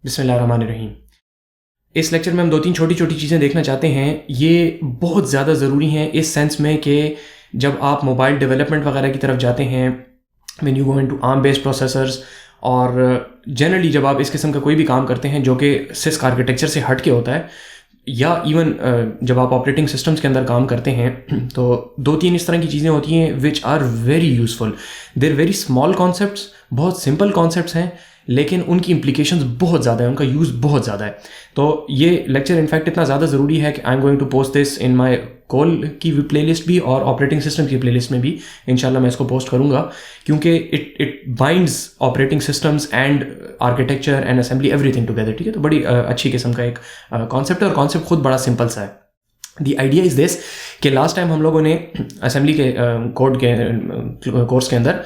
बिस्मिल्लाहिर्रहमानिर्रहीम। इस लेक्चर में हम दो तीन छोटी छोटी चीज़ें देखना चाहते हैं। ये बहुत ज़्यादा ज़रूरी हैं इस सेंस में कि जब आप मोबाइल डेवलपमेंट वगैरह की तरफ जाते हैं, when you go into arm based processors, और जनरली जब आप इस किस्म का कोई भी काम करते हैं जो कि सिस्क आर्किटेक्चर से हट के होता है, या इवन जब आप ऑपरेटिंग सिस्टम्स के अंदर काम करते हैं, तो दो तीन इस तरह की चीज़ें होती हैं which are very useful. There very small concepts, बहुत सिंपल कॉन्सेप्ट्स हैं, लेकिन उनकी इम्प्लीकेशंस बहुत ज़्यादा है, उनका यूज़ बहुत ज़्यादा है। तो ये लेक्चर इनफैक्ट इतना ज़्यादा ज़रूरी है कि I am going to post this in my call की प्लेलिस्ट भी और ऑपरेटिंग सिस्टम की प्लेलिस्ट में भी इंशाल्लाह मैं इसको पोस्ट करूँगा, क्योंकि it binds operating systems and architecture and assembly everything together. ठीक है, तो बड़ी अच्छी किस्म का एक कॉन्सेप्ट है, और कॉन्सेप्ट खुद बड़ा सिंपल सा है। द आइडिया इज़ दिस कि लास्ट टाइम हम लोगों ने असेंबली के कोड के कोर्स के अंदर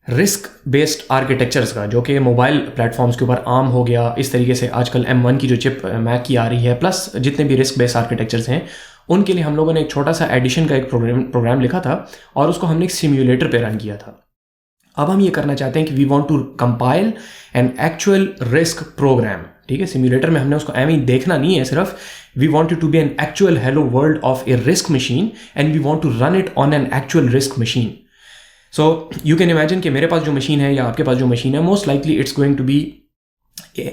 रिस्क बेस्ड आर्किटेक्चर्स का, जो कि मोबाइल प्लेटफॉर्म्स के ऊपर आर्म हो गया, इस तरीके से आजकल M1 की जो चिप मैक की आ रही है, प्लस जितने भी रिस्क बेस्ड आर्किटेक्चर्स हैं, उनके लिए हम लोगों ने एक छोटा सा एडिशन का एक प्रोग्राम लिखा था और उसको हमने एक सिम्युलेटर पे रन किया था। अब हम ये करना चाहते हैं कि we want to compile an actual RISC program. ठीक है, सिम्युलेटर में हमने उसको एवं देखना नहीं है, सिर्फ we want it to be an actual hello world of a risk machine and we want to run it on an actual RISC machine. So you can imagine कि मेरे पास जो मशीन है या आपके पास जो मशीन है, most likely it's going to be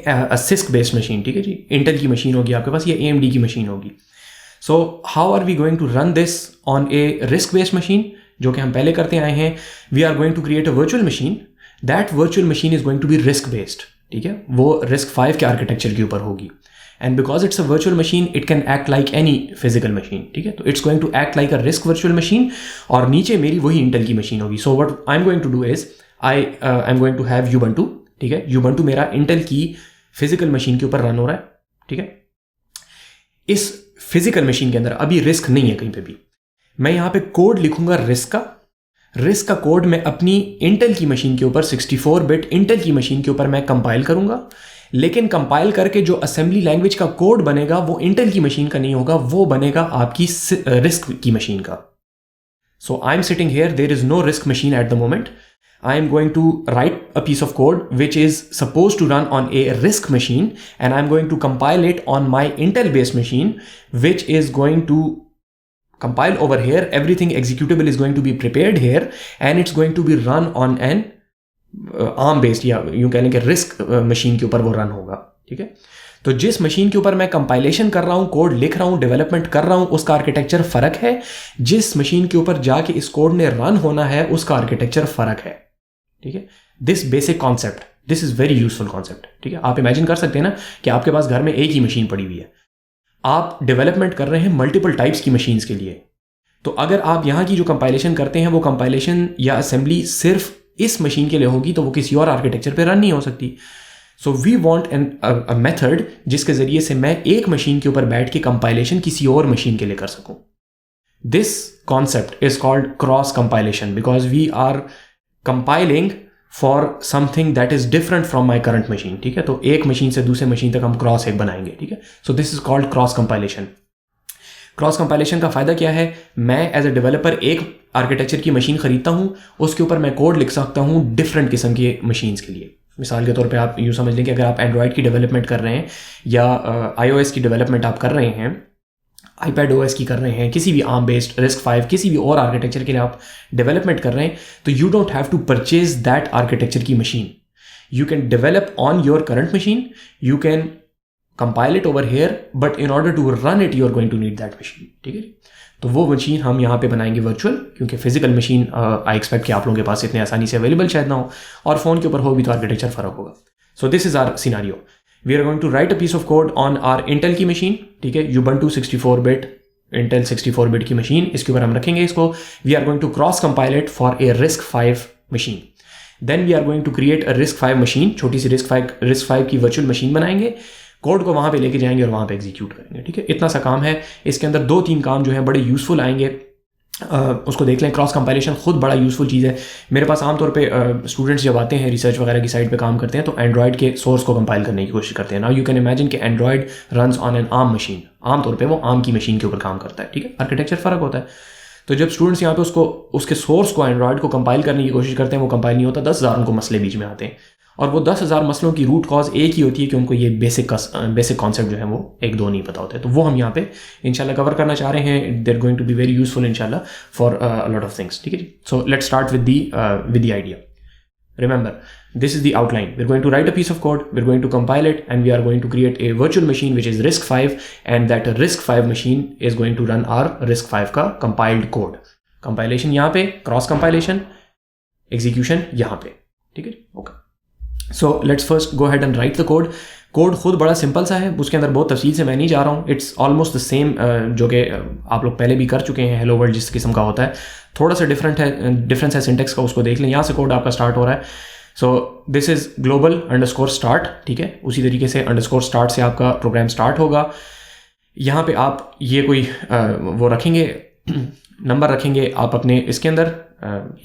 a CISC based machine. ठीक है जी, इंटेल की मशीन होगी आपके पास या AMD की मशीन होगी। So how are we going to run this on a RISC based machine, जो कि हम पहले करते आए हैं? We are going to create a virtual machine, that virtual machine is going to be RISC based. ठीक है, वो RISC V के आर्किटेक्चर के ऊपर होगी, and because it's a virtual machine it can act like any physical machine. ठीक है, तो it's going to act like a RISC virtual machine, और नीचे मेरी वही इंटेल की मशीन होगी। So what I am going to do is I am going to have Ubuntu। ठीक है, Ubuntu मेरा इंटेल की फिजिकल मशीन के ऊपर रन हो रहा है। ठीक है, इस फिजिकल मशीन के अंदर अभी रिस्क नहीं है कहीं पे भी। मैं यहाँ पे कोड लिखूंगा रिस्क का कोड मैं अपनी इंटेल की मशीन के ऊपर 64 बिट इंटेल की मशीन के ऊपर मैं कंपाइल करूंगा, लेकिन कंपाइल करके जो असेंबली लैंग्वेज का कोड बनेगा वो इंटेल की मशीन का नहीं होगा, वो बनेगा आपकी रिस्क की मशीन का। So I am sitting here, there is no risk machine at the moment. I am going to write a piece of code which is supposed to run on a RISC machine, and I'm going to compile it on my Intel based machine, which is going to compile over here. Everything executable is going to be prepared here, and it's going to be run on an ARM based, या यूं कह लें कि RISC machine के ऊपर वो run होगा। ठीक है, तो जिस मशीन के ऊपर मैं कंपाइलेशन कर रहा हूं, कोड लिख रहा हूं, डेवलपमेंट कर रहा हूं, उसका आर्किटेक्चर फर्क है। जिस मशीन के ऊपर जाके इस कोड ने रन होना है उसका आर्किटेक्चर फर्क है। ठीक है, this basic concept, this is very useful concept. ठीक है, आप इमेजिन कर सकते हैं ना कि आपके पास घर में एक ही मशीन पड़ी हुई है, आप डेवलपमेंट कर रहे हैं मल्टीपल टाइप्स की मशीन्स के लिए। तो अगर आप यहाँ की जो कंपाइलेशन करते हैं वो कंपाइलेशन या असेंबली सिर्फ इस मशीन के लिए होगी, तो वो किसी और आर्किटेक्चर पे रन नहीं हो सकती। So we want a method जिसके जरिए से मैं एक मशीन के ऊपर बैठ के कंपाइलेशन किसी और मशीन के लिए कर सकूं। This concept is called cross compilation, because we are compiling for something that is different from my current machine. ठीक है, तो एक मशीन से दूसरे मशीन तक हम क्रॉस एक बनाएंगे। ठीक है, सो this is called cross compilation. Cross compilation का फायदा क्या है? मैं एज ए डेवलपर एक आर्किटेक्चर की मशीन खरीदता हूं, उसके ऊपर मैं कोड लिख सकता हूं डिफरेंट किस्म के मशीन्स के लिए। मिसाल के तौर पे आप यूँ समझ लें कि अगर आप एंड्रॉयड की डेवलपमेंट कर रहे हैं या iOS की डेवलपमेंट आप कर रहे हैं, iPadOS की कर रहे हैं, किसी भी ARM बेस्ड RISC V किसी भी और आर्किटेक्चर के लिए आप डेवलपमेंट कर रहे हैं, तो you don't have to purchase that architecture की machine. You can develop on your current machine, you can compile it over here, but in order to run it you are going to need that machine. ठीक है, तो वो machine हम यहाँ पे बनाएंगे virtual, क्योंकि फिजिकल मशीन आई एक्सपेक्ट कि आप लोगों के पास इतने आसानी से अवेलेबल शायद ना हो, और फोन के ऊपर हो भी तो आर्किटेक्चर फर्क होगा। So this is our scenario. We are going to write a piece of code on our Intel की मशीन। ठीक है, Ubuntu 64 बिट इंटेल 64 बिट की मशीन, इसके ऊपर हम रखेंगे इसको। We are going to cross compile it for a RISC V machine. Then we are going to create a RISC V machine, छोटी सी RISC V की वर्चुअल मशीन बनाएंगे, कोड को वहाँ पे लेके जाएंगे और वहाँ पे एग्जीक्यूट करेंगे। ठीक है, इतना सा काम है। इसके अंदर दो तीन काम जो है बड़े यूजफुल आएंगे, उसको देख लें। क्रॉस कंपाइलेशन खुद बड़ा यूजफुल चीज़ है। मेरे पास आमतौर पे स्टूडेंट्स जब आते हैं रिसर्च वगैरह की साइड पे काम करते हैं, तो एंड्रॉयड के सोर्स को कंपाइल करने की कोशिश करते हैं। नाउ यू कैन इमेजिन कि Android runs on an ARM machine, आमतौर पे वो ARM की मशीन के ऊपर काम करता है। ठीक है, आर्किटेक्चर फ़र्क होता है। तो जब स्टूडेंट्स यहाँ पे उसके सोर्स को एंड्रॉयड को कंपाइल करने की कोशिश करते हैं, वो कंपाइल नहीं होता, 10,000 उनको मसले बीच में आते हैं। और वो 10,000 मसलों की रूट कॉज एक ही होती है कि उनको ये बेसिक कॉन्सेप्ट जो है वो एक दो नहीं पता होते। तो वो हम यहाँ पे इंशाल्लाह कवर करना चाह रहे हैं। They're going to be very useful इंशाल्लाह for a lot of things, ठीक है जी। So let's start with the idea. Remember, this is the outline. We're going to write a piece of code, we're going to compile it, and we are going to create a virtual machine which is RISC-V, and that RISC-V machine is going to run our RISC-V का compiled code. Compilation यहाँ पे, cross compilation, execution यहाँ पे, ठीक है? Okay. So let's first go ahead and write the code. Code खुद बड़ा simple सा है, उसके अंदर बहुत तफसील से मैं नहीं जा रहा हूँ। इट्स ऑलमोस्ट द सेम जो कि आप लोग पहले भी कर चुके हैं। हेलो वर्ल्ड जिस किस्म का होता है, थोड़ा सा डिफरेंस है सिंटेक्स का, उसको देख लें। यहाँ से कोड आपका स्टार्ट हो रहा है। सो this is global underscore start, ठीक है। उसी तरीके से अंडरस्कोर स्टार्ट से आपका प्रोग्राम स्टार्ट होगा। यहाँ पे आप ये कोई वो रखेंगे, नंबर रखेंगे आप अपने इसके अंदर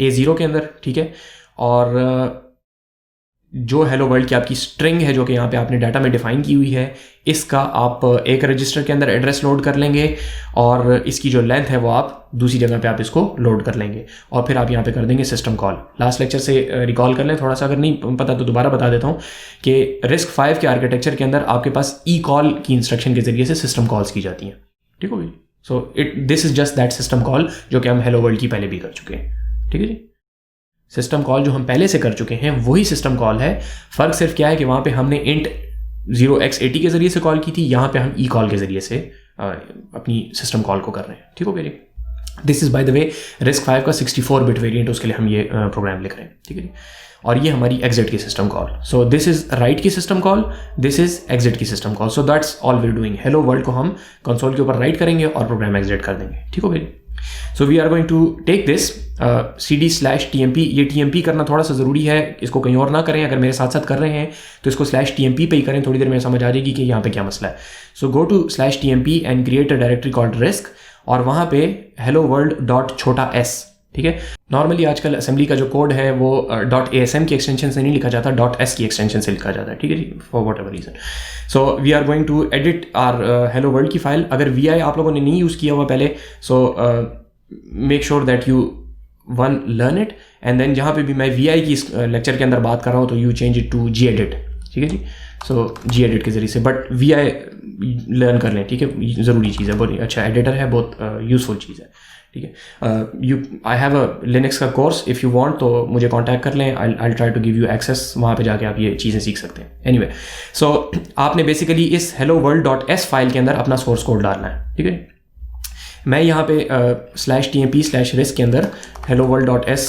A0 के अंदर, ठीक है। और जो हेलो वर्ल्ड की आपकी स्ट्रिंग है जो कि यहाँ पे आपने डाटा में डिफाइन की हुई है, इसका आप एक रजिस्टर के अंदर एड्रेस लोड कर लेंगे और इसकी जो लेंथ है वो आप दूसरी जगह पे आप इसको लोड कर लेंगे और फिर आप यहाँ पे कर देंगे सिस्टम कॉल। लास्ट लेक्चर से रिकॉल कर लें थोड़ा सा, अगर नहीं पता तो दोबारा बता देता हूँ कि RISC-V के आर्किटेक्चर के अंदर आपके पास ई कॉल की इंस्ट्रक्शन के जरिए से सिस्टम कॉल्स की जाती हैं, ठीक होगी। सो this is just that system call जो कि हम हेलो वर्ल्ड की पहले भी कर चुके हैं, ठीक है जी। सिस्टम कॉल जो हम पहले से कर चुके हैं वही सिस्टम कॉल है। फ़र्क सिर्फ क्या है कि वहाँ पे हमने इंट 0x80 के ज़रिए से कॉल की थी, यहाँ पे हम ई कॉल के ज़रिए से अपनी सिस्टम कॉल को कर रहे हैं, ठीक हो गया। This is by the way RISC-V का 64 बिट वेरिएंट, उसके लिए हम ये प्रोग्राम लिख रहे हैं, ठीक है जी। और ये हमारी एग्जिट की system call. So this is write की system call, this is exit की system call. So that's all we are doing. Hello world को हम कंसोल के ऊपर राइट करेंगे और प्रोग्राम एग्जिट कर देंगे, ठीक हो गया। So we are going to take this CD/TMP। ये TMP करना थोड़ा सा ज़रूरी है, इसको कहीं और ना करें। अगर मेरे साथ साथ कर रहे हैं तो इसको /TMP पे ही करें, थोड़ी देर में समझ आ जाएगी कि यहाँ पे क्या मसला है। So go to /TMP and create a directory called risk, और वहाँ पे hello world.s, ठीक है। नॉर्मली आजकल असेंबली का जो कोड है वो .asm की एक्सटेंशन से नहीं लिखा जाता, .s की एक्सटेंशन से लिखा जाता है, ठीक है जी, for whatever reason. So we are going to edit our hello world की फाइल। अगर VI आप लोगों ने नहीं यूज़ किया हुआ पहले, so make sure that you one learn it, and then जहाँ पे भी मैं VI की इस लेक्चर के अंदर बात कर रहा हूँ तो you change it to gedit, ठीक है जी। सो gedit के ज़रिए से, बट VI लर्न कर लें, ठीक है, ज़रूरी चीज़ है, बहुत अच्छा एडिटर है, बहुत यूज़फुल चीज़ है, ठीक है। आई हैव अ लिनक्स का कोर्स, इफ़ यू वांट तो मुझे कांटेक्ट कर लें, I try to give you access, वहाँ पे जाके आप ये चीज़ें सीख सकते हैं। एनीवे, सो आपने बेसिकली इस hello world.s फाइल के अंदर अपना सोर्स कोड डालना है, ठीक है। मैं यहाँ पे /TMP/RISC के अंदर hello world.s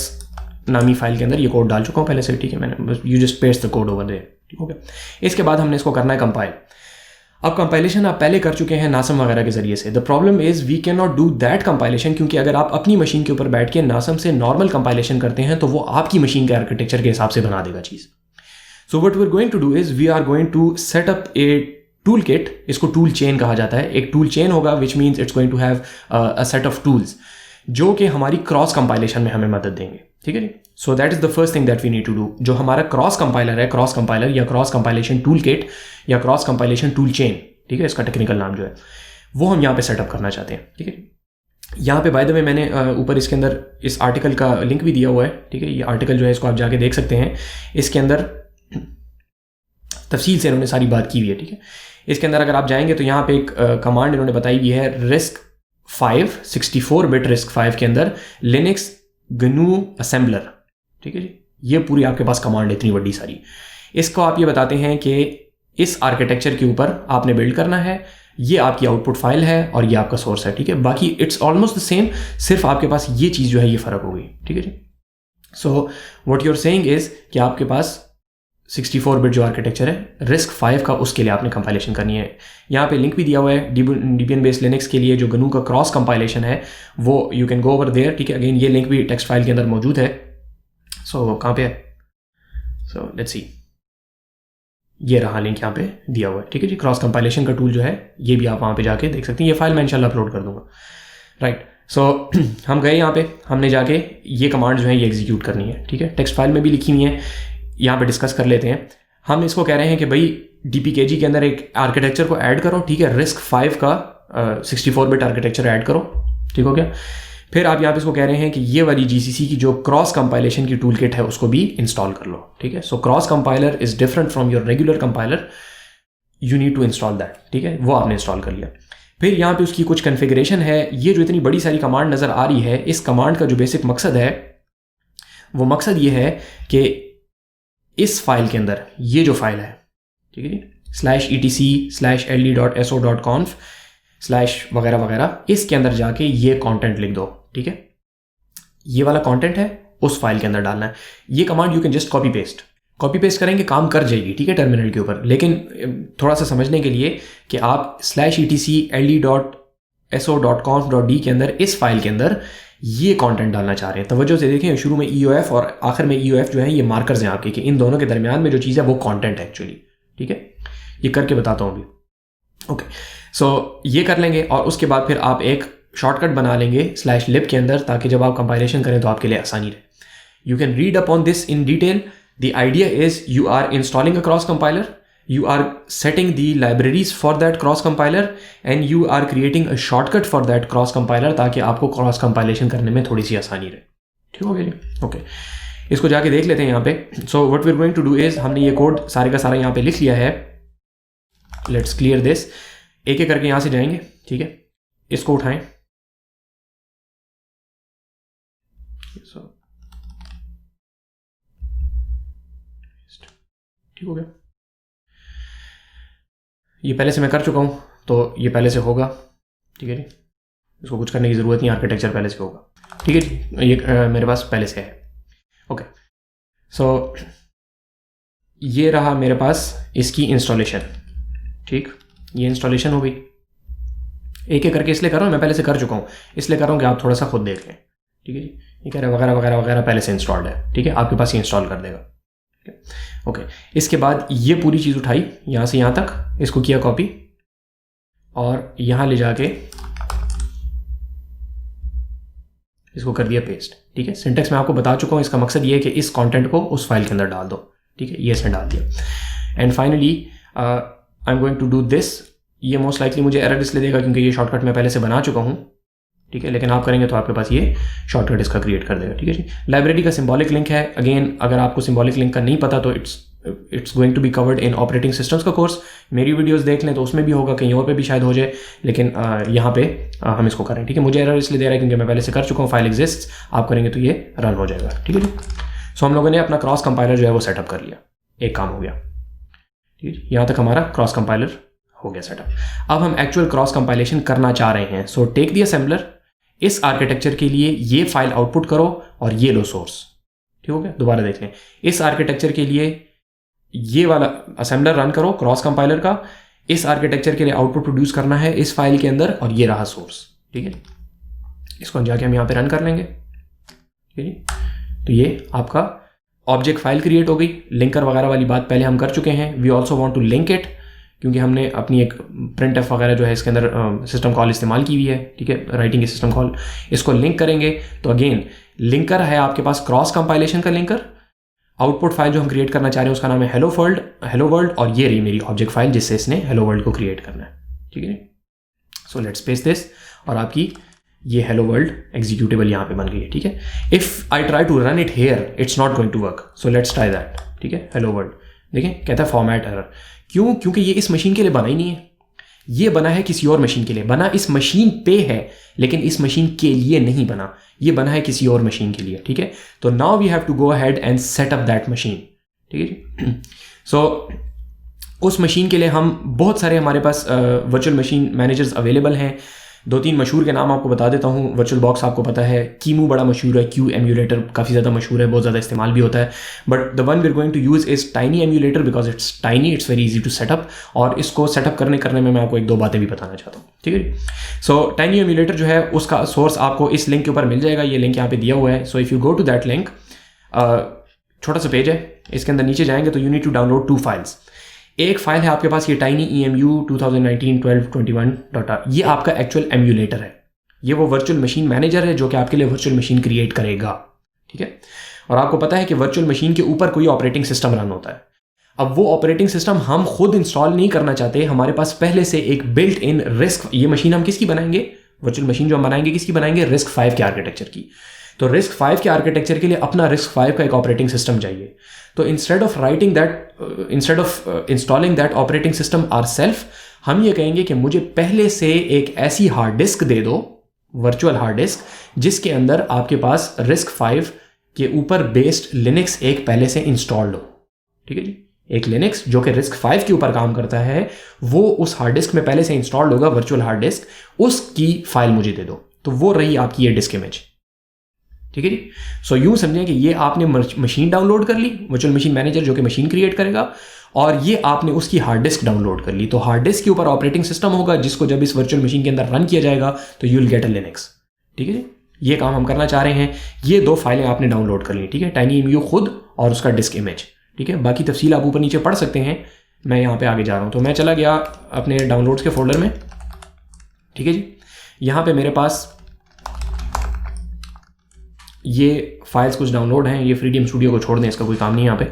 नामी फाइल के अंदर ये कोड डाल चुका हूँ पहले से, ठीक है। मैंने you just paste the code over there, ठीक हो गया। इसके बाद हमने इसको करना है कंपाइल। अब कंपाइलेशन आप पहले कर चुके हैं नासम वगैरह के जरिए से। The problem is we can not do that compilation, क्योंकि अगर आप अपनी मशीन के ऊपर बैठ के नासम से नॉर्मल कंपाइलेशन करते हैं तो वो आपकी मशीन के आर्किटेक्चर के हिसाब से बना देगा चीज़। So what we are going to do is we are going to set up a tool kit, इसको टूल चेन कहा जाता है। एक टूल चेन होगा which means it's going to have a set of tools जो कि हमारी cross compilation में हमें मदद देंगे, ठीक है जी। So that is the first thing that we need to do. जो हमारा क्रॉस कंपाइलर है, क्रॉस कंपाइलर या क्रॉस कंपाइलेशन टूल किट या क्रॉस कंपाइलेशन टूल चेन, ठीक है, इसका टेक्निकल नाम जो है, वो हम यहाँ पे सेटअप करना चाहते हैं, ठीक है। यहाँ पे बाय द वे मैंने ऊपर इसके अंदर इस आर्टिकल का लिंक भी दिया हुआ है, ठीक है। ये आर्टिकल जो है इसको आप जाके देख सकते हैं, इसके अंदर तफसील से इन्होंने सारी बात की हुई है, ठीक है। इसके अंदर अगर आप जाएंगे तो यहाँ पे एक कमांड इन्होंने बताई हुई है, RISC-V 64 बिट RISC-V के अंदर लिनक्स GNU असेंबलर, ठीक है जी। ये पूरी आपके पास कमांड है इतनी बड़ी सारी। इसको आप ये बताते हैं कि इस आर्किटेक्चर के ऊपर आपने बिल्ड करना है, ये आपकी आउटपुट फाइल है और ये आपका सोर्स है, ठीक है। बाकी इट्स ऑलमोस्ट द सेम, सिर्फ आपके पास ये चीज़ जो है ये फ़र्क हो गई, ठीक है जी। So what you are saying is कि आपके पास 64 बिट जो आर्किटेक्चर है RISC-V का, उसके लिए आपने कंपाइलेशन करनी है। यहाँ पे लिंक भी दिया हुआ है Debian बेस्ड लिनक्स के लिए जो GNU का क्रॉस कंपाइलेशन है, वो you can go over there, ठीक है। अगेन ये लिंक भी टेक्स्ट फाइल के अंदर मौजूद है। सो कहाँ पे है? सो लेट्स सी, ये रहा लिंक यहाँ पे दिया हुआ है, ठीक है जी। क्रॉस कंपाइलेशन का टूल जो है ये भी आप वहाँ पे जाके देख सकते हैं। ये फाइल मैं इंशाल्लाह अपलोड कर दूंगा, राइट। सो हम गए यहाँ पे, हमने जाके ये कमांड जो है ये एग्जीक्यूट करनी है, ठीक है। टेक्स्ट फाइल में भी लिखी हुई है, यहाँ पे डिस्कस कर लेते हैं। हम इसको कह रहे हैं कि भाई DPKG के अंदर एक आर्किटेक्चर को ऐड करो, ठीक है। RISC-V का 64 बिट आर्किटेक्चर ऐड करो, ठीक हो गया। फिर आप यहाँ पे इसको कह रहे हैं कि ये वाली GCC की जो क्रॉस कंपाइलेशन की टूल किट है उसको भी इंस्टॉल कर लो, ठीक है। So cross compiler is different from your regular compiler, you need to install that, ठीक है। वो आपने इंस्टॉल कर लिया। फिर यहाँ पे उसकी कुछ कन्फिग्रेशन है। ये जो इतनी बड़ी सारी कमांड नज़र आ रही है, इस कमांड का जो बेसिक मकसद है वो मकसद ये है कि इस फाइल के अंदर ये जो फाइल है, ठीक है जी, /etc/ld.so.conf/ वगैरह वगैरह, इसके अंदर जाके ये कंटेंट लिख दो, ठीक है। ये वाला कंटेंट है उस फाइल के अंदर डालना है। ये command you can just copy paste करेंगे, काम कर जाएगी, ठीक है, टर्मिनल के ऊपर। लेकिन थोड़ा सा समझने के लिए कि आप /etc/ld.so.conf.d के अंदर इस फाइल के अंदर ये कंटेंट डालना चाह रहे हैं। तवज्जो से देखें, शुरू में EOF और आखिर में EOF जो है ये मार्कर्स हैं आपके, कि इन दोनों के दरमियान में जो चीज़ है वो कंटेंट है एक्चुअली, ठीक है। ये करके बताता हूँ अभी। ओके, सो ये कर लेंगे और उसके बाद फिर आप एक शॉर्टकट बना लेंगे /lib के अंदर, ताकि जब आप कंपाइलेशन करें तो आपके लिए आसानी रहे। You can read upon this in detail. The idea is you are installing a cross compiler, you are setting the libraries for that cross compiler and you are creating a shortcut for that cross compiler, ताकि आपको cross compilation करने में थोड़ी सी आसानी रहे, ठीक हो गया जी। ओके, इसको जाके देख लेते हैं यहाँ पे। So what we are going to do is, हमने ये कोड सारे का सारा यहाँ पे लिख लिया है। Let's clear this. एक एक करके यहाँ से जाएंगे, ठीक है। इसको उठाएं, ठीक हो गया। ये पहले से मैं कर चुका हूँ, तो ये पहले से होगा, ठीक है जी। इसको कुछ करने की ज़रूरत नहीं, आर्किटेक्चर पहले से होगा, ठीक है जी। ये मेरे पास पहले से है। ओके, सो ये रहा मेरे पास इसकी इंस्टॉलेशन, ठीक। ये इंस्टॉलेशन हो गई। एक एक करके इसलिए कर रहा हूँ, मैं पहले से कर चुका हूँ, इसलिए कर रहा हूँ कि आप थोड़ा सा खुद देख लें, ठीक है जी। ये कह रहे हैं वगैरह वगैरह वगैरह पहले से इंस्टॉल्ड है, ठीक है, आपके पास ये इंस्टॉल कर देगा। ओके, इसके बाद ये पूरी चीज़ उठाई यहाँ से यहाँ तक, इसको किया कॉपी और यहाँ ले जाके इसको कर दिया पेस्ट, ठीक है। सिंटेक्स मैं आपको बता चुका हूँ। इसका मकसद ये है कि इस कंटेंट को उस फाइल के अंदर डाल दो, ठीक है। ये इसने डाल दिया and finally I am going to do this. ये मोस्ट लाइकली मुझे एरर इसलिए देगा क्योंकि ये शॉर्टकट मैं पहले से बना चुका हूँ, ठीक है। लेकिन आप करेंगे तो आपके पास ये शॉर्टकट इसका क्रिएट कर देगा, ठीक है जी। लाइब्रेरी का सिंबॉलिक लिंक है। अगेन, अगर आपको सिंबॉलिक लिंक का नहीं पता तो it's going to be covered in operating systems का कोर्स। मेरी वीडियोस देख लें तो उसमें भी होगा, कहीं और पे भी शायद हो जाए, लेकिन यहाँ पे हम इसको करें, ठीक है। मुझे एरर इसलिए दे रहा है क्योंकि मैं पहले से कर चुका हूँ, फाइल एग्जिस्ट। आप करेंगे तो ये रन हो जाएगा, ठीक है जी। सो हम लोगों ने अपना क्रॉस कंपाइलर जो है वो सेटअप कर लिया, एक काम हो गया, ठीक है। यहाँ तक हमारा क्रॉस कंपाइलर हो गया सेटअप। अब हम एक्चुअल क्रॉस कंपाइलेशन करना चाह रहे हैं। सो टेक द असेंबलर, इस आर्किटेक्चर के लिए ये फाइल आउटपुट करो और ये लो सोर्स, ठीक हो गया। दोबारा देख लें, इस आर्किटेक्चर के लिए ये वाला असेंबलर रन करो क्रॉस कंपाइलर का। इस आर्किटेक्चर के लिए आउटपुट प्रोड्यूस करना है इस फाइल के अंदर और ये रहा सोर्स, ठीक है। इसको जाके हम यहाँ पे रन कर लेंगे, ठीक है जी। तो ये आपका ऑब्जेक्ट फाइल क्रिएट हो गई। लिंकर वगैरह वाली बात पहले हम कर चुके हैं। We also want to link it, क्योंकि हमने अपनी एक प्रिंट एफ वगैरह जो है इसके अंदर सिस्टम कॉल इस्तेमाल की हुई है, ठीक है, राइटिंग की सिस्टम कॉल। इसको लिंक करेंगे तो अगेन लिंकर है आपके पास क्रॉस कंपाइलेशन का लिंकर। आउटपुट फाइल जो हम क्रिएट करना चाह रहे हैं उसका नाम है हेलो वर्ल्ड, और ये रही मेरी ऑब्जेक्ट फाइल जिससे इसने हेलो वर्ल्ड को क्रिएट करना है, ठीक है। सो लेट्स पेस्ट दिस और आपकी ये हेलो वर्ल्ड एग्जीक्यूटेबल यहाँ पे बन गई है, ठीक है। If I try to run it here it's not going to work, so let's try that, ठीक है। हेलो वर्ल्ड देखें, कहता है फॉर्मेट एरर। क्यों? क्योंकि ये इस मशीन के लिए बना ही नहीं है, ये बना है किसी और मशीन के लिए। बना इस मशीन पे है लेकिन इस मशीन के लिए नहीं बना, ये बना है किसी और मशीन के लिए, ठीक है। तो now we have to go ahead and set up that machine, ठीक है जी। सो उस मशीन के लिए हम बहुत सारे हमारे पास वर्चुअल मशीन मैनेजर्स अवेलेबल हैं। 2-3 मशहूर के नाम आपको बता देता हूँ। वर्चुअल बॉक्स आपको पता है, कीमू बड़ा मशहूर है, क्यू एम्यूलेटर काफ़ी ज़्यादा मशहूर है, बहुत ज़्यादा इस्तेमाल भी होता है। But the one we are going to use is tiny emulator because it's tiny, it's very easy to setup. और इसको सेटअप करने में मैं आपको 1-2 बातें भी बताना चाहता हूँ, ठीक है। सो टाइनी एम्यूलेटर जो है उसका सोर्स आपको इस लिंक के ऊपर मिल जाएगा। ये लिंक यहाँ पे दिया हुआ है। So if you go to that link, छोटा सा पेज है, इसके अंदर नीचे जाएंगे तो you need to download 2 files. एक फाइल है आपके पास ये टाइनी EMU 2019-12-21.r, ये आपका एक्चुअल एम्यूलेटर है। ये वो वर्चुअल मशीन मैनेजर है जो कि आपके लिए वर्चुअल मशीन क्रिएट करेगा, ठीक है। और आपको पता है कि वर्चुअल मशीन के ऊपर कोई ऑपरेटिंग सिस्टम रन होता है। अब वो ऑपरेटिंग सिस्टम हम खुद इंस्टॉल नहीं करना चाहते, हमारे पास पहले से एक बिल्ट इन रिस्क, ये मशीन हम किसकी बनाएंगे? वर्चुअल मशीन जो हम बनाएंगे किसकी बनाएंगे, RISC-V के आर्किटेक्चर की। तो RISC-V के आर्किटेक्चर के लिए अपना RISC-V का एक ऑपरेटिंग सिस्टम चाहिए। तो instead of installing that operating system ourselves, हम ये कहेंगे कि मुझे पहले से एक ऐसी हार्ड डिस्क दे दो, वर्चुअल हार्ड डिस्क, जिसके अंदर आपके पास RISC-V के ऊपर बेस्ड लिनक्स एक पहले से इंस्टॉल्ड हो। ठीक है जी, एक लिनक्स जो कि RISC-V के ऊपर काम करता है वो उस हार्ड डिस्क में पहले से इंस्टॉल्ड होगा, वर्चुअल हार्ड डिस्क, उसकी फाइल मुझे दे दो। तो वो रही आपकी ये डिस्क इमेज। ठीक है जी। सो यूं समझें कि ये आपने मशीन डाउनलोड कर ली, वर्चुअल मशीन मैनेजर जो कि मशीन क्रिएट करेगा, और ये आपने उसकी हार्ड डिस्क डाउनलोड कर ली। तो हार्ड डिस्क के ऊपर ऑपरेटिंग सिस्टम होगा जिसको जब इस वर्चुअल मशीन के अंदर रन किया जाएगा तो you will get a Linux. ठीक है जी, ये काम हम करना चाह रहे हैं। ये 2 फाइलें आपने डाउनलोड कर ली। ठीक है, TinyEMU खुद और उसका डिस्क इमेज। ठीक है, बाकी तफसील आप ऊपर नीचे पढ़ सकते हैं, मैं यहाँ पे आगे जा रहा हूँ। तो मैं चला गया अपने डाउनलोड्स के फोल्डर में। ठीक है जी, यहाँ पे मेरे पास ये फाइल्स कुछ डाउनलोड हैं। ये FreeD स्टूडियो को छोड़ दें, इसका कोई काम नहीं है यहाँ पे।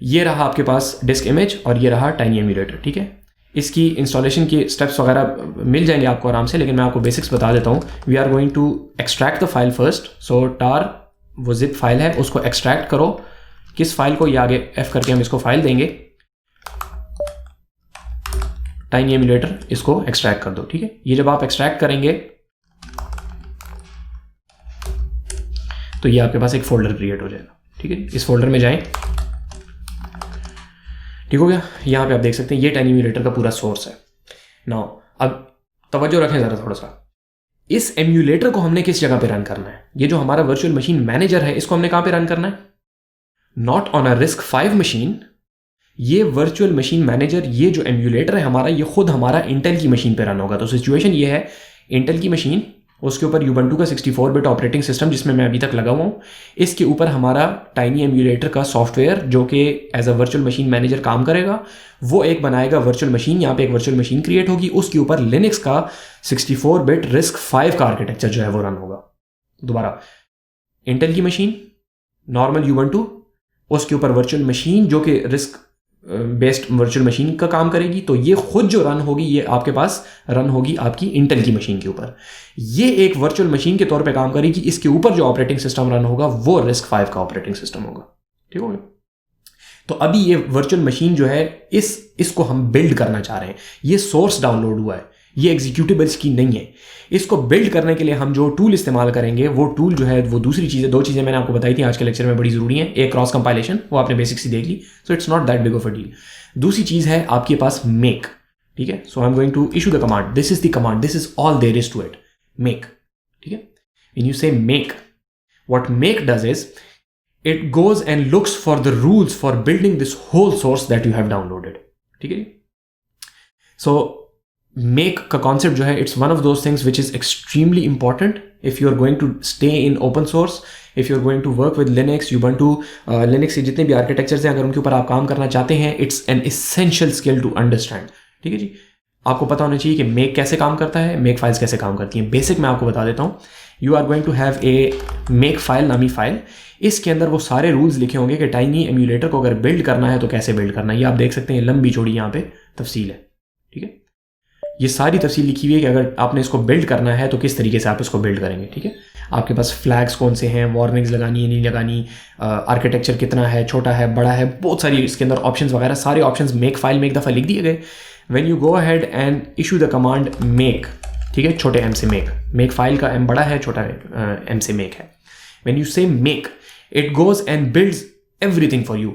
ये रहा आपके पास डिस्क इमेज और ये रहा टाइनी एम्यूलेटर। ठीक है, इसकी इंस्टॉलेशन के स्टेप्स वगैरह मिल जाएंगे आपको आराम से, लेकिन मैं आपको बेसिक्स बता देता हूँ। We are going to extract the file first. So tar वो जिप फाइल है, उसको एक्सट्रैक्ट करो। किस फाइल को, ये आगे F करके हम इसको फाइल देंगे, टाइनी एम्यूलेटर, इसको एक्सट्रैक्ट कर दो। ठीक है, ये जब आप एक्सट्रैक्ट करेंगे तो ये आपके पास एक फोल्डर क्रिएट हो जाएगा। ठीक है, इस फोल्डर में जाएं। ठीक हो गया, यहाँ पे आप देख सकते हैं ये टाइनी एम्यूलेटर का पूरा सोर्स है। नाउ अब तवज्जो रखें ज़रा थोड़ा सा, इस एम्यूलेटर को हमने किस जगह पे रन करना है। ये जो हमारा वर्चुअल मशीन मैनेजर है, इसको हमने कहाँ पे रन करना है, not on a RISC-V machine. ये वर्चुअल मशीन मैनेजर, ये जो एम्यूलेटर है हमारा, ये खुद हमारा इंटेल की मशीन पे रन होगा। तो सिचुएशन ये है, इंटेल की मशीन, उसके ऊपर Ubuntu का 64-बिट ऑपरेटिंग सिस्टम जिसमें मैं अभी तक लगा हुआ हूँ, इसके ऊपर हमारा टाइनी एम्यूलेटर का सॉफ्टवेयर जो कि as a virtual machine manager काम करेगा। वो एक बनाएगा वर्चुअल मशीन, यहाँ पे एक वर्चुअल मशीन क्रिएट होगी, उसके ऊपर लिनक्स का 64-बिट RISC-V का आर्किटेक्चर जो है वो रन होगा। दोबारा, इंटेल की मशीन, नॉर्मल Ubuntu, उसके ऊपर वर्चुअल मशीन जो कि RISC बेस्ड वर्चुअल मशीन का काम करेगी। तो ये खुद जो रन होगी, ये आपके पास रन होगी आपकी इंटेल की मशीन के ऊपर। ये एक वर्चुअल मशीन के तौर पे काम करेगी, इसके ऊपर जो ऑपरेटिंग सिस्टम रन होगा वो RISC-V का ऑपरेटिंग सिस्टम होगा। ठीक हो गया। तो अभी ये वर्चुअल मशीन जो है, इसको हम बिल्ड करना चाह रहे हैं। ये सोर्स डाउनलोड हुआ है, ये एग्जीक्यूटिबल्स की नहीं है। इसको बिल्ड करने के लिए हम जो टूल इस्तेमाल करेंगे, वो टूल जो है वो दूसरी चीज़ें, 2 चीज़ें मैंने आपको बताई थी आज के लेक्चर में, बड़ी ज़रूरी है। एक क्रॉस कंपाइलेशन, वो आपने बेसिक्स ही देख ली, so it's not that big of a deal. दूसरी चीज़ है आपके पास मेक। ठीक है, so I am going to issue the command, this is the command, this is all there is to it, make. ठीक है, when you say make, what make does is it goes and looks for the rules for building this whole source that you have downloaded. ठीक है, so make का concept जो है, it's one of those things which is extremely important if you are going to stay in open source, if you are going to work with Linux, Ubuntu, Linux के जितने भी architectures हैं, अगर उनके ऊपर आप काम करना चाहते हैं, it's an essential skill to understand. ठीक है जी, आपको पता होना चाहिए कि मेक कैसे काम करता है, मेक फाइल्स कैसे काम करती हैं। बेसिक मैं आपको बता देता हूँ। You are going to have a make file नामी फाइल, इसके अंदर वो सारे रूल्स लिखे होंगे कि टाइनी एम्यूलेटर को अगर बिल्ड करना है तो कैसे बिल्ड करना है। ये आप देख सकते हैं, लंबी चौड़ी यहाँ पे तफसील है। ठीक है, ये सारी तफसील लिखी हुई है कि अगर आपने इसको बिल्ड करना है तो किस तरीके से आप इसको बिल्ड करेंगे। ठीक है, आपके पास फ्लैग्स कौन से हैं, वार्निंग्स लगानी है नहीं लगानी, आर्किटेक्चर कितना है, छोटा है बड़ा है, बहुत सारी इसके अंदर ऑप्शंस वगैरह, सारे ऑप्शंस मेक फाइल में एक दफ़ा लिख दिए गए। When you go ahead and issue the command make, ठीक है, छोटे m से मेक फाइल का m बड़ा है, छोटा m से मेक है। When you say make, it goes and builds everything for you.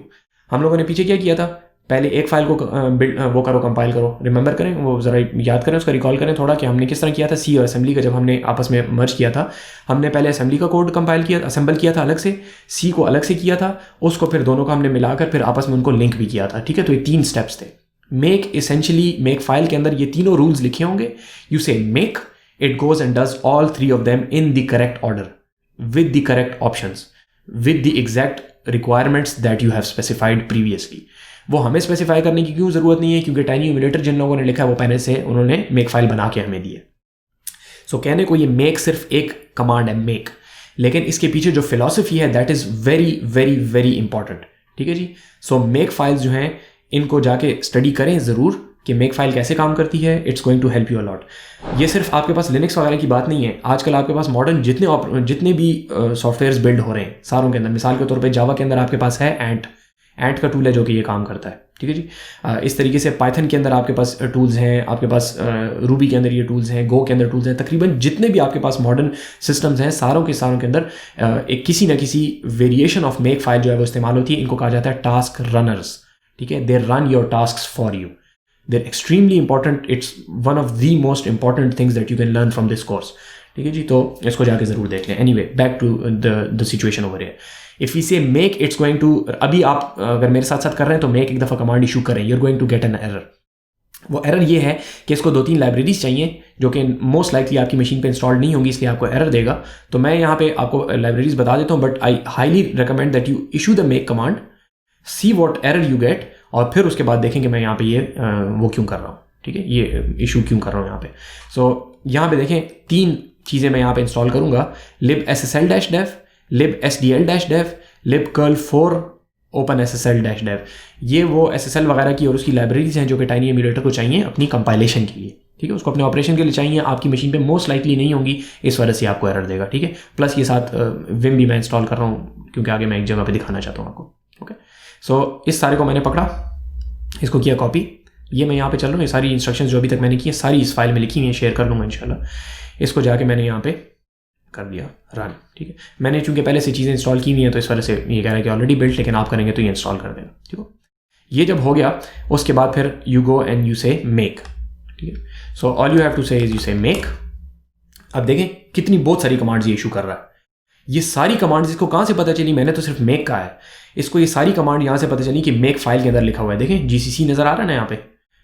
हम लोगों ने पीछे क्या किया था, पहले एक फाइल को वो करो, कंपाइल करो, रिमेंबर करें, वो ज़रा याद करें, उसका रिकॉल करें थोड़ा कि हमने किस तरह किया था। सी और असेंबली का जब हमने आपस में मर्ज किया था, हमने पहले असेंबली का कोड कंपाइल किया, असेंबल किया था अलग से, सी को अलग से किया था, उसको फिर दोनों को हमने मिलाकर फिर आपस में उनको लिंक भी किया था। ठीक है, तो ये 3 स्टेप्स थे। मेक, इसेंशियली मेक फाइल के अंदर ये तीनों रूल्स लिखे होंगे। You say make, it goes and does all 3 of them in the correct order with the correct options with the exact requirements that you have specified previously. वो हमें specify करने की क्यों ज़रूरत नहीं है, क्योंकि टाइनी एम्यूलेटर जिन लोगों ने लिखा है वो पहले से उन्होंने मेक फाइल बना के हमें दी है। सो कहने को ये मेक सिर्फ एक कमांड है, मेक, लेकिन इसके पीछे जो फिलॉसफी है that is very very very important. ठीक है जी, सो मेक फाइल्स जो हैं इनको जाके स्टडी करें ज़रूर, कि मेक फाइल कैसे काम करती है, it's going to help you a lot. ये सिर्फ आपके पास लिनक्स वगैरह की बात नहीं है, आजकल आपके पास मॉडर्न जितने भी सॉफ्टवेयर्स बिल्ड हो रहे हैं सारों के अंदर, मिसाल के तौर पे जावा के अंदर आपके पास है एंट का टूल है जो कि ये काम करता है, ठीक है जी। इस तरीके से पाइथन के अंदर आपके पास टूल्स हैं, आपके पास रूबी के अंदर ये टूल्स हैं, गो के अंदर टूल्स हैं, तकरीबन जितने भी आपके पास मॉडर्न सिस्टम्स हैं सारों के अंदर एक किसी ना किसी वेरिएशन ऑफ मेक फाइल जो है वो इस्तेमाल होती है। इनको कहा जाता है टास्क रनर्स, ठीक है। They run your task for you, they're extremely important, it's one of the most important things that you can learn from this course, ठीक है जी। तो इसको जाके ज़रूर देख लें। anyway back to the situation over here, if we say make, it's going to, अभी आप अगर मेरे साथ साथ कर रहे हैं तो make एक दफ़ा कमांड इशू करें, you're going to get an error। वो एरर ये है कि इसको 2-3 लाइब्रेरीज चाहिए जो कि मोस्ट लाइकली आपकी मशीन पे इंस्टॉल नहीं होंगी, इसलिए आपको एरर देगा। तो मैं यहाँ पे आपको लाइब्रेरीज बता देता हूँ, but I highly recommend that you issue the make command, see what error you get, और फिर उसके बाद देखें कि मैं यहाँ पे ये वो क्यों कर रहा हूँ, ठीक है, ये इशू क्यों कर रहा हूँ यहाँ पे। सो यहाँ पे देखें 3 चीज़ें मैं यहाँ पे इंस्टॉल करूँगा, libssl-dev, libsdl-dev, libcurl4 OpenSSL-dev। ये वो SSL वगैरह की और उसकी लाइब्रेरीज हैं जो कि टाइनी एमुलेटर को चाहिए अपनी कंपाइलेशन के लिए, ठीक है, उसको अपने ऑपरेशन के लिए चाहिए। आपकी मशीन पे मोस्ट लाइकली नहीं होंगी, इस वजह से आपको एरर देगा, ठीक है। प्लस ये साथ विम भी मैं इंस्टॉल कर रहा हूँ क्योंकि आगे मैं एक जगह पे दिखाना चाहता हूँ आपको, ओके। सो इस सारे को मैंने पकड़ा, इसको किया कॉपी, ये मैं यहाँ पे चल रहा हूँ, ये सारी इंस्ट्रक्शंस जो अभी तक मैंने की हैं सारी इस फाइल में लिखी हुई हैं, शेयर कर लूँगा इंशाल्लाह। इसको जाके मैंने यहाँ पे कर दिया रन, ठीक है। मैंने चूंकि पहले से चीज़ें इंस्टॉल की हुई हैं तो इस वजह से ये कह रहा है कि ऑलरेडी बिल्ट, लेकिन आप करेंगे तो ये इंस्टॉल कर देना, ठीक है। ये जब हो गया उसके बाद फिर you go and you say make, ठीक है। So all you have to say is you say make. अब देखें कितनी बहुत सारी कमांड्स ये इशू कर रहा है। ये सारी कमांड्स इसको कहाँ से पता चली, मैंने तो सिर्फ मेक कहा है, इसको ये सारी कमांड यहाँ से पता चली कि मेक फाइल के अंदर लिखा हुआ है। देखें जीसीसी नज़र आ रहा है ना यहाँ पे,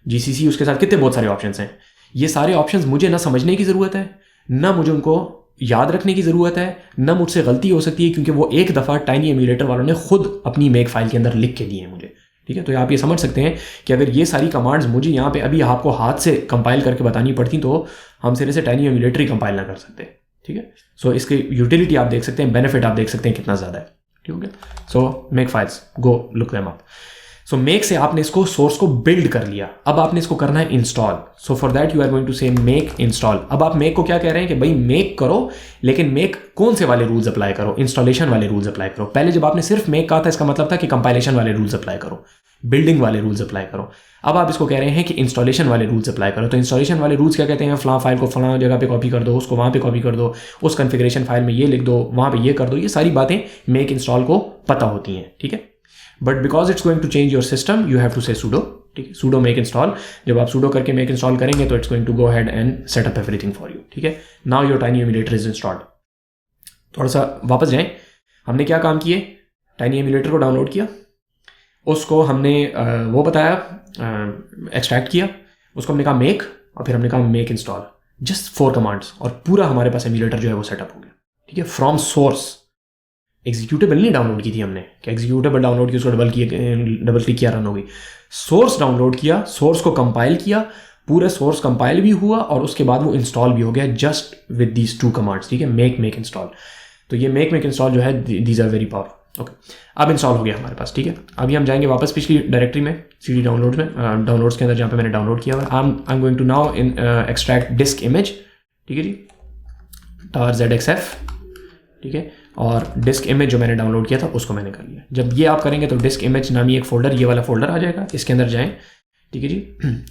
जीसीसी, उसके साथ कितने बहुत सारे ऑप्शंस हैं। ये सारे ऑप्शंस मुझे ना समझने की ज़रूरत है, ना मुझे उनको याद रखने की ज़रूरत है, ना मुझसे गलती हो सकती है, क्योंकि वो एक दफ़ा टाइनी एमुलेटर वालों ने खुद अपनी मेक फाइल के अंदर लिख के दिए हैं मुझे, ठीक है। तो आप ये समझ सकते हैं कि अगर ये सारी कमांड्स मुझे यहाँ पे अभी आपको हाथ से कंपाइल करके बतानी पड़ती तो हम सिरे से टाइनी एमुलेटर ही कंपाइल ना कर सकते, ठीक है। सो इसकी यूटिलिटी आप देख सकते हैं, बेनिफिट आप देख सकते हैं कितना ज़्यादा है, ठीक है। सो मेक फाइल्स, गो look them up. So make से आपने इसको सोर्स को बिल्ड कर लिया, अब आपने इसको करना है install. So for that you are going to say make install. अब आप मेक को क्या कह रहे हैं कि भाई मेक करो, लेकिन मेक कौन से वाले रूल्स अप्लाई करो, इंस्टॉलेशन वाले रूल्स अप्लाई करो। पहले जब आपने सिर्फ मेक कहा था इसका मतलब था कि कंपाइलेशन वाले रूल्स अप्लाई करो, बिल्डिंग वाले रूल्स अप्लाई करो। अब आप इसको कह रहे हैं कि इंस्टॉलेशन वाले रूल्स अप्लाई करो। तो इंस्टॉलेशन वाले रूल्स क्या कहते हैं, फलां फाइल को फलां जगह पे कॉपी कर दो, उसको वहाँ पे कॉपी कर दो, उस कॉन्फ़िगरेशन फाइल में ये लिख दो, वहाँ पे ये कर दो। ये सारी बातें मेक इंस्टॉल को पता होती हैं, ठीक है। But because it's going to change your system you have to say sudo, ठीक है, सूडो मेक इंस्टॉल। जब आप सूडो करके मेक इंस्टॉल करेंगे तो it's going to go ahead and set up everything for you, ठीक है। Now your tiny emulator is installed. थोड़ा सा वापस जाएं, हमने क्या काम किए, टाइनी एमुलेटर को डाउनलोड किया, उसको हमने वो बताया, एक्सट्रैक्ट किया, उसको हमने कहा मेक, और फिर हमने कहा मेक इंस्टॉल, जस्ट 4 कमांड्स, और पूरा हमारे पास एमुलेटर जो है वो सेटअप हो गया, ठीक है। फ्रॉम सोर्स, एग्जीक्यूटेबल नहीं डाउनलोड की थी हमने कि एग्जीक्यूटेबल डाउनलोड की, उसको डबल क्लिक किया रन हो गई। सोर्स डाउनलोड किया, सोर्स को कंपाइल किया, पूरा सोर्स कंपाइल भी हुआ और उसके बाद वो इंस्टॉल भी हो गया जस्ट विद दीज 2 कमांड्स, ठीक है, मेक इंस्टॉल। तो ये मेक इंस्टॉल जो है these are very powerful, okay. अब इंस्टॉल हो गया हमारे पास, ठीक है। अभी हम जाएंगे वापस पिछली डायरेक्टरी में, सीडी डाउनलोड्स में, डाउनलोड्स के अंदर जहाँ पे मैंने डाउनलोड किया हुआ है। I am going to now in extract disk image, ठीक है जी, tar zxf, ठीक है। और डिस्क इमेज जो मैंने डाउनलोड किया था उसको मैंने कर लिया। जब ये आप करेंगे तो डिस्क इमेज नामी एक फोल्डर, ये वाला फोल्डर आ जाएगा, इसके अंदर जाएं, ठीक है जी।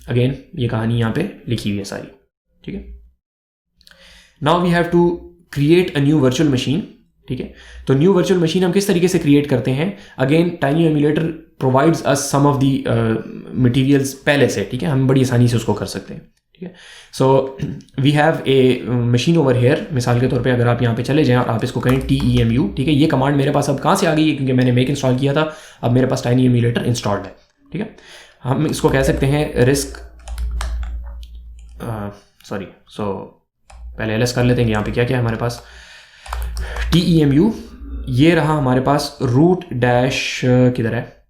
अगेन ये कहानी यहाँ पे लिखी हुई है सारी, ठीक है। Now we have to create a new virtual machine, ठीक है। तो न्यू वर्चुअल मशीन हम किस तरीके से क्रिएट करते हैं, again tiny emulator provides us some of the materials पहले से, ठीक है, हम बड़ी आसानी से उसको कर सकते हैं, ठीक है। So we have a machine over here, मिसाल के तौर पे अगर आप यहाँ पे चले जाएं और आप इसको करें TEMU, ठीक है। ये कमांड मेरे पास अब कहाँ से आ गई है, क्योंकि मैंने मेक इंस्टॉल किया था, अब मेरे पास टाइनी एमुलेटर इंस्टॉल्ड है, ठीक है। हम इसको कह सकते हैं रिस्क, सॉरी, सो पहले LS कर लेते हैं। यहाँ पे क्या क्या है हमारे पास, TEMU, ये रहा हमारे पास रूट डैश किधर है,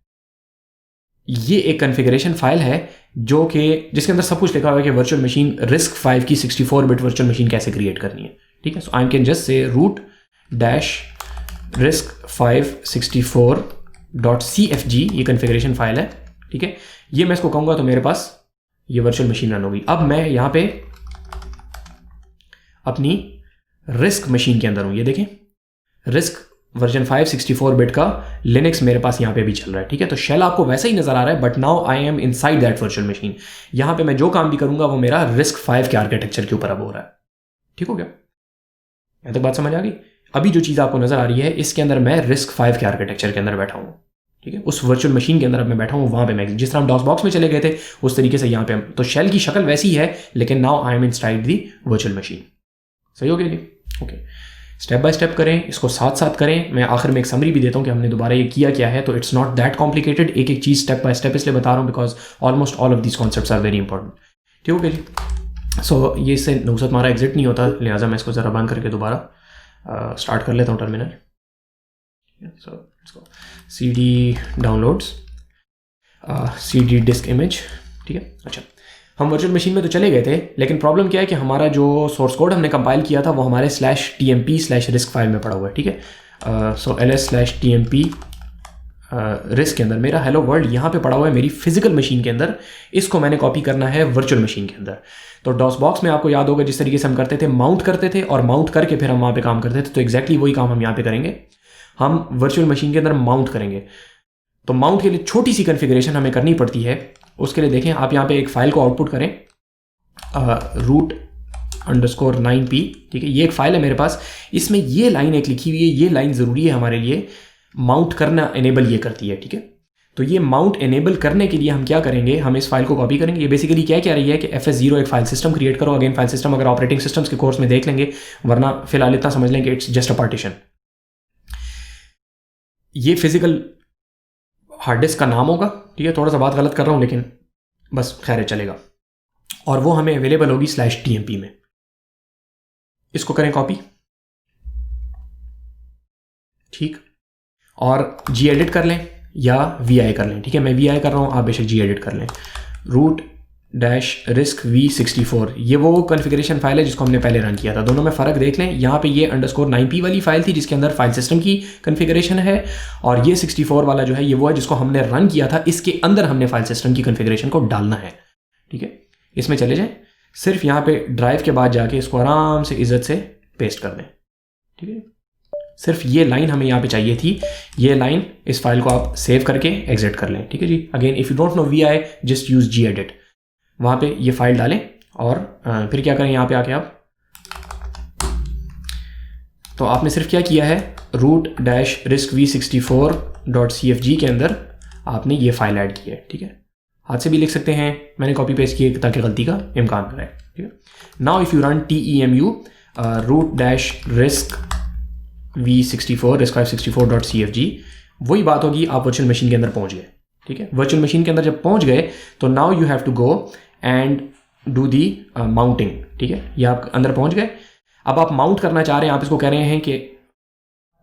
ये एक कॉन्फ़िगरेशन फाइल है जो कि जिसके अंदर सब कुछ लिखा हुआ है कि वर्चुअल मशीन RISC-V की 64 बिट वर्चुअल मशीन कैसे क्रिएट करनी है, ठीक है। So I can just say root dash RISC-V 64.cfg, ये कॉन्फ़िगरेशन फाइल है, ठीक है। ये मैं इसको कहूँगा तो मेरे पास ये वर्चुअल मशीन रन होगी। अब मैं यहाँ पे अपनी रिस्क मशीन के अंदर हूँ, ये देखें रिस्क वर्जन 564 बिट का लिनक्स मेरे पास यहाँ पे भी चल रहा है, ठीक है। तो शेल आपको वैसा ही नजर आ रहा है, but now I am inside that virtual machine. यहाँ पे मैं जो काम भी करूंगा वो मेरा रिस्क 5 के आर्किटेक्चर के ऊपर अब हो रहा है, ठीक हो गया? यहाँ तक बात समझ आ गई? अभी जो चीज़ आपको नजर आ रही है इसके अंदर मैं रिस्क 5 के आर्किटेक्चर के अंदर बैठा हूँ, ठीक है। उस वर्चुअल मशीन के अंदर अब मैं बैठा हूँ, वहां पे मैं जिस तरह हम डॉस बॉक्स में चले गए थे उस तरीके से यहाँ पे हम, तो शेल की शक्ल वैसी है, लेकिन now I am inside the virtual machine. सही हो गया? ओके, स्टेप बाय स्टेप करें, इसको साथ साथ करें। मैं आखिर में एक समरी भी देता हूँ कि हमने दोबारा ये किया क्या है। तो इट्स नॉट दैट कॉम्प्लिकेटेड, एक एक चीज़ स्टेप बाय स्टेप इसलिए बता रहा हूँ because almost all of these concepts are very important, ठीक हो गया? सो ये इससे नुकसान हमारा एग्जिट नहीं होता, लिहाजा मैं इसको ज़रा बंद करके दोबारा स्टार्ट कर लेता हूँ terminal. So let's go cd downloads cd disc image, ठीक है। अच्छा, हम वर्चुअल मशीन में तो चले गए थे, लेकिन प्रॉब्लम क्या है कि हमारा जो सोर्स कोड हमने कंपाइल किया था वो हमारे /tmp/risk फाइल में पड़ा हुआ है, ठीक है। सो ls/tmp रिस्क के अंदर मेरा हेलो वर्ल्ड यहाँ पे पड़ा हुआ है मेरी फिजिकल मशीन के अंदर। इसको मैंने कॉपी करना है वर्चुअल मशीन के अंदर। तो डॉस बॉक्स में आपको याद होगा जिस तरीके से हम करते थे, माउंट करते थे और माउंट करके फिर हम वहाँ पे काम करते थे, तो एग्जैक्टली वही काम हम यहाँ पे करेंगे। हम वर्चुअल मशीन के अंदर माउंट करेंगे। तो माउंट के लिए छोटी सी कॉन्फ़िगरेशन हमें करनी पड़ती है। उसके लिए देखें, आप यहाँ पे एक फाइल को आउटपुट करें root_9p, ठीक है। ये एक फाइल है मेरे पास, इसमें ये लाइन एक लिखी हुई है, ये लाइन ज़रूरी है हमारे लिए, माउंट करना एनेबल ये करती है, ठीक है। तो ये माउंट एनेबल करने के लिए हम क्या करेंगे, हम इस फाइल को कॉपी करेंगे। ये बेसिकली क्या कह रही है कि fs0 एक फाइल सिस्टम क्रिएट करो। अगेन फाइल सिस्टम अगर ऑपरेटिंग सिस्टम्स के कोर्स में देख लेंगे, वरना फिलहाल इतना समझ लें कि इट्स जस्ट अ पार्टीशन। ये फिजिकल हार्ड डिस्क का नाम होगा, ठीक है। थोड़ा सा बात गलत कर रहा हूं लेकिन बस खैर चलेगा, और वो हमें अवेलेबल होगी /tmp में। इसको करें कॉपी, ठीक, और gedit कर लें या vi कर लें, ठीक है। मैं vi कर रहा हूं, आप बेशक gedit कर लें। root-risk v64 ये वो कॉन्फ़िगरेशन फाइल है जिसको हमने पहले रन किया था। दोनों में फ़र्क देख लें, यहाँ पे ये _9p वाली फाइल थी जिसके अंदर फाइल सिस्टम की कॉन्फ़िगरेशन है, और ये 64 वाला जो है ये वो है जिसको हमने रन किया था। इसके अंदर हमने फाइल सिस्टम की कॉन्फ़िगरेशन को डालना है, ठीक है। इसमें चले जाएं, सिर्फ यहाँ पे ड्राइव के बाद जाके इसको आराम से इज्जत से पेस्ट कर दें, ठीक है। सिर्फ ये लाइन हमें यहाँ पे चाहिए थी, ये लाइन, इस फाइल को आप सेव करके एग्जिट कर लें, ठीक है जी। Again if you don't know vi, just use gedit, वहाँ पे ये फाइल डालें और फिर क्या करें, यहाँ पे आके आप, तो आपने सिर्फ क्या किया है, root-risk v64.cfg के अंदर आपने ये फाइल ऐड की है, ठीक है। हाथ से भी लिख सकते हैं, मैंने कॉपी पेस्ट किए ताकि गलती का इम्कान न रहे, ठीक है। Now if you run temu root-risk v64 risk564.cfg, वही बात होगी, आप वर्चुअल मशीन के अंदर पहुंच गए, ठीक है। वर्चुअल मशीन के अंदर जब पहुंच गए तो now you have to go and do the mounting, ठीक है। ये आप अंदर पहुंच गए, अब आप माउंट करना चाह रहे हैं, आप इसको कह रहे हैं कि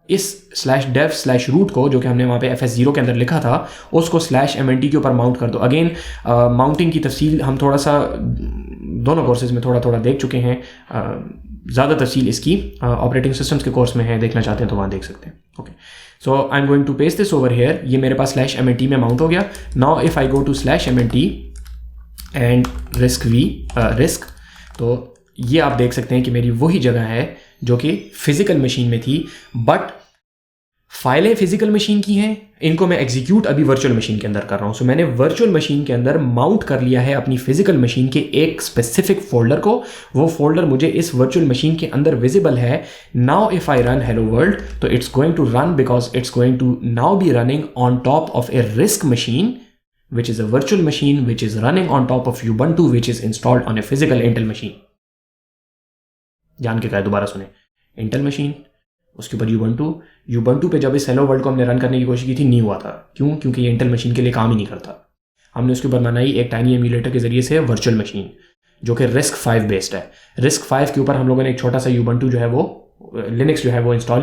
इस /dev/root को जो कि हमने वहाँ पे fs0 के अंदर लिखा था उसको /mnt के ऊपर माउंट कर दो। अगेन माउंटिंग की तफसील हम थोड़ा सा दोनों कोर्सेज में थोड़ा थोड़ा देख चुके हैं, ज़्यादा तफसील इसकी ऑपरेटिंग सिस्टम्स के कोर्स में है, देखना चाहते हैं तो वहाँ देख सकते हैं। Okay, so I am going to paste this over here, ये मेरे पास /mnt में माउंट हो गया। Now if I go to /mnt and risk, तो ये आप देख सकते हैं कि मेरी वही जगह है जो कि फिजिकल मशीन में थी, बट फाइलें फिजिकल मशीन की हैं, इनको मैं एग्जीक्यूट अभी वर्चुअल मशीन के अंदर कर रहा हूं। सो मैंने वर्चुअल मशीन के अंदर माउंट कर लिया है अपनी फिजिकल मशीन के एक स्पेसिफिक फोल्डर को। वो फोल्डर मुझे इस वर्चुअल मशीन के अंदर विजिबल है। Now if I run hello world, तो it's going to run because it's going to now be running on top of a risk machine which is a virtual machine which is running on top of Ubuntu which is installed on a physical Intel machine। जान के कहा, दोबारा सुने, Intel machine, उसके ऊपर Ubuntu पे जब इस हेलो वर्ल्ड को हमने रन करने की कोशिश की थी नहीं हुआ था। क्यों? क्योंकि ये इंटेल मशीन के लिए काम ही नहीं करता। हमने उसके ऊपर बनाई एक टाइनी एम्यूलेटर के जरिए से वर्चुअल मशीन जो कि RISC-V बेस्ड है। RISC-V के ऊपर हम लोगों ने एक छोटा सा यूबंटू जो है वो लिनक्स जो है वो इंस्टॉल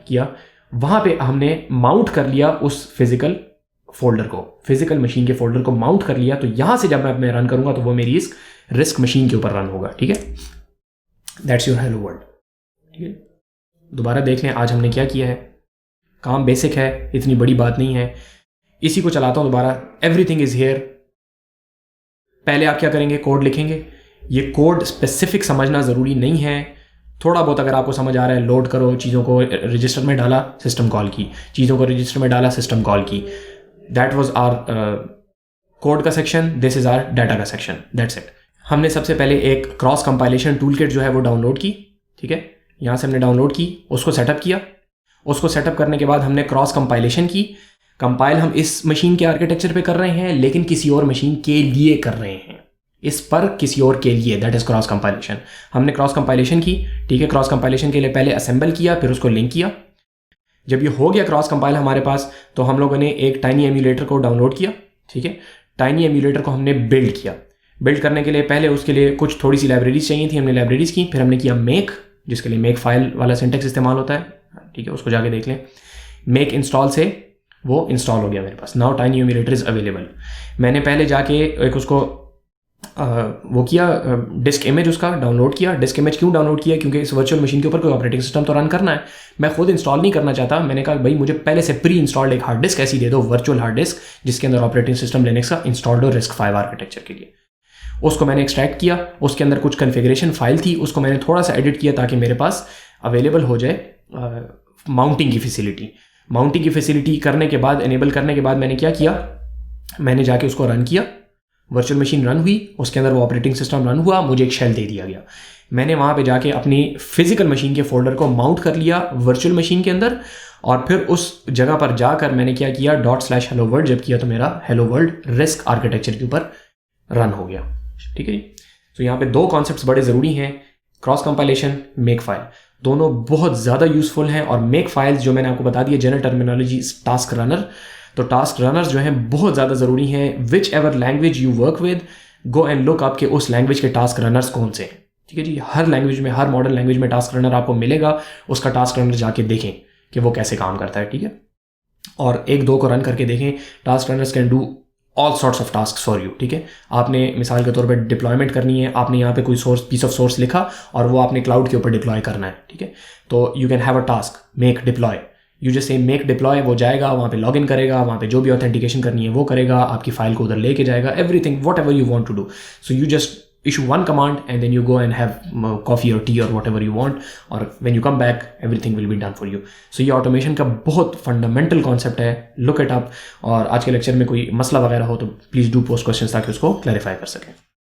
किया। वहाँ पे हमने माउंट कर लिया उस फिजिकल फोल्डर को, फिजिकल मशीन के फोल्डर को माउंट कर लिया। तो यहां से जब मैं रन करूंगा तो वो मेरी इस रिस्क मशीन के ऊपर रन होगा, ठीक है। दैट्स योर हेलो वर्ल्ड, ठीक है। दोबारा देख लें आज हमने क्या किया है, काम बेसिक है, इतनी बड़ी बात नहीं है। इसी को चलाता हूं दोबारा, एवरीथिंग इज हियर, पहले आप क्या करेंगे, कोड लिखेंगे। ये कोड स्पेसिफिक समझना ज़रूरी नहीं है, थोड़ा बहुत अगर आपको समझ आ रहा है, लोड करो, चीज़ों को रजिस्टर में डाला, सिस्टम कॉल की, चीज़ों को रजिस्टर में डाला, सिस्टम कॉल की। दैट वाज आवर कोड का section, this is our data का सेक्शन, दैट्स इट। हमने सबसे पहले एक क्रॉस कंपाइलेशन टूल किट जो है वो डाउनलोड की, ठीक है, यहाँ से हमने डाउनलोड की, उसको सेटअप किया। उसको सेटअप करने के बाद हमने क्रॉस कंपाइलेशन की। कंपाइल हम इस मशीन के आर्किटेक्चर पे कर रहे हैं, लेकिन किसी और मशीन के लिए कर रहे हैं, इस पर किसी और के लिए, दैट इज क्रॉस कंपाइलेशन। हमने क्रॉस कंपाइलेशन की, ठीक है। क्रॉस कंपाइलेशन के लिए पहले असेंबल किया, फिर उसको लिंक किया। जब ये हो गया क्रॉस कंपाइल हमारे पास, तो हम लोगों ने एक टाइनी एम्यूलेटर को डाउनलोड किया, ठीक है। टाइनी एम्यूलेटर को हमने बिल्ड किया। बिल्ड करने के लिए पहले उसके लिए कुछ थोड़ी सी लाइब्रेरीज चाहिए थी, हमने लाइब्रेरीज की। फिर हमने किया मेक, जिसके लिए मेक फाइल वाला सिंटेक्स इस्तेमाल होता है, ठीक है, उसको जाके देख लें। मेक इंस्टॉल से वो इंस्टॉल हो गया मेरे पास। Now tiny emulator is available. मैंने पहले जाके एक उसको वो किया, डिस्क इमेज उसका डाउनलोड किया। डिस्क इमेज क्यों डाउनलोड किया? क्योंकि इस वर्चुअल मशीन के ऊपर कोई ऑपरेटिंग सिस्टम तो रन करना है, मैं खुद इंस्टॉल नहीं करना चाहता। मैंने कहा भाई मुझे पहले से प्री इंस्टॉल्ड एक हार्ड डिस्क ऐसी दे दो, वर्चुअल हार्ड डिस्क, जिसके अंदर ऑपरेटिंग सिस्टम लिनक्स का इंस्टॉल्ड हो RISC-V आर्किटेक्चर के लिए। उसको मैंने एक्सट्रैक्ट किया, उसके अंदर कुछ कन्फिग्रेशन फाइल थी, उसको मैंने थोड़ा सा एडिट किया ताकि मेरे पास अवेलेबल हो जाए माउंटिंग की फैसिलिटी। माउंटिंग की फैसिलिटी करने के बाद, एनेबल करने के बाद मैंने क्या किया, मैंने जाके उसको रन किया। वर्चुअल मशीन रन हुई, उसके अंदर वो ऑपरेटिंग सिस्टम रन हुआ, मुझे एक शेल दे दिया गया। मैंने वहाँ पे जाके अपनी फिजिकल मशीन के फोल्डर को माउंट कर लिया वर्चुअल मशीन के अंदर, और फिर उस जगह पर जाकर मैंने क्या किया, ./hello world जब किया तो मेरा हेलो वर्ल्ड RISC आर्किटेक्चर के ऊपर रन हो गया, ठीक है जी। तो यहाँ पे दो कॉन्सेप्ट्स बड़े ज़रूरी हैं, क्रॉस कंपाइलेशन, मेक फाइल, दोनों बहुत ज़्यादा यूजफुल हैं। और मेक फाइल्स जो मैंने आपको बता दिया, जनरल टर्मिनोलॉजी टास्क रनर, तो टास्क रनर्स जो हैं बहुत ज़्यादा ज़रूरी हैं। Which ever language you work with, go and look up के उस लैंग्वेज के टास्क रनर्स कौन से हैं, ठीक है जी। हर लैंग्वेज में, हर मॉडर्न लैंग्वेज में टास्क रनर आपको मिलेगा, उसका टास्क रनर जाके देखें कि वो कैसे काम करता है, ठीक है। और एक दो को रन करके देखें। Task runners can do all sorts of task for you, ठीक है। आपने मिसाल के तौर पर डिप्लॉयमेंट करनी है, आपने यहाँ पे कोई सोर्स, पीस ऑफ सोर्स लिखा और वो आपने क्लाउड के ऊपर डिप्लॉय करना है, ठीक है। तो you can have a task make deploy, you just say make deploy, वो जाएगा वहाँ पे लॉगिन करेगा, वहाँ पे जो भी ऑथेंटिकेशन करनी है वो करेगा, आपकी फाइल को उधर लेके जाएगा, everything whatever you want to do. So you just issue one command and then you go and have coffee or tea or whatever you want, or when you come back everything will be done for you. So ये automation का बहुत fundamental concept है, look it up। और आज के lecture में कोई मसला वगैरह हो तो प्लीज़ डू पोस्ट क्वेश्चंस ताकि उसको क्लैरिफाई कर सकें।